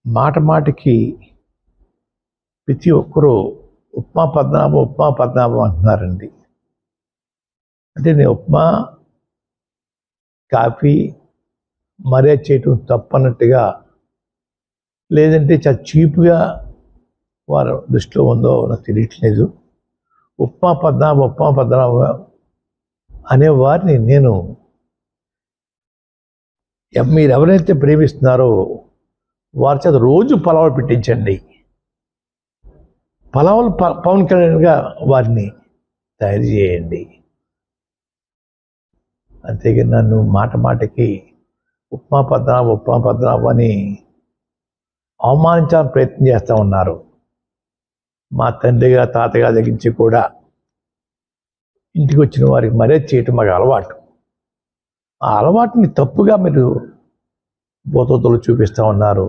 మాట మాటికి ప్రతి ఒక్కరూ ఉప్మా పద్మనాభం అంటున్నారండి. అంటే నేను ఉప్మా కాఫీ మర్యాద చేయటం తప్పన్నట్టుగా, లేదంటే చాలా చీప్గా వారి దృష్టిలో ఉందో నాకు తెలియట్లేదు. ఉప్మా పద్మనాభం అనే వారిని నేను మీరు ఎవరైతే ప్రేమిస్తున్నారో వారి చేత రోజు పలావులు పెట్టించండి. పలావులు పవన్ కళ్యాణ్గా వారిని తయారు చేయండి. అంతేగా నన్ను మాట మాటకి ఉప్మా పద్మనాభం అని అవమానించాలని ప్రయత్నం చేస్తూ ఉన్నారు. మా తండ్రిగా తాతగా దగ్గరించి కూడా ఇంటికి వచ్చిన వారికి మర్యాద చేయటం మాకు అలవాటు. ఆ అలవాటుని తప్పుగా మీరు బోతోతలు చూపిస్తూ ఉన్నారు.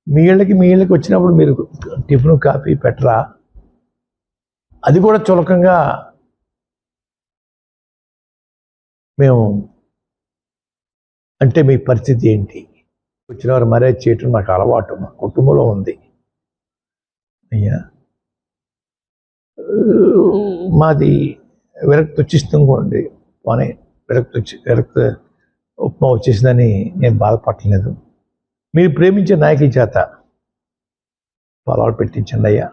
మీ ఇళ్ళకి వచ్చినప్పుడు మీరు టిఫిన్ కాఫీ పెట్టరా? అది కూడా చులకంగా మేము అంటే మీ పరిస్థితి ఏంటి? వచ్చిన వారు మర్యాద చేయటం మాకు అలవాటు, మా కుటుంబంలో ఉంది. అయ్యా, మాది విరక్తి వచ్చేస్తుంది పోనీ, విరక్తి ఉప్మా వచ్చేసిందని నేను బాధపడలేదు. మీరు ప్రేమించే నాయకుల చేత పలావులు పెట్టించండి అయ్యా,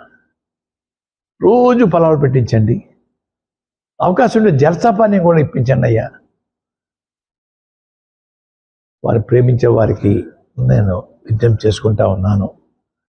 రోజు పలావులు పెట్టించండి. అవకాశం ఉంటే జలసాపాన్ని కూడా ఇప్పించండి అయ్యా. వారు ప్రేమించే వారికి నేను యుద్ధం చేసుకుంటా ఉన్నాను.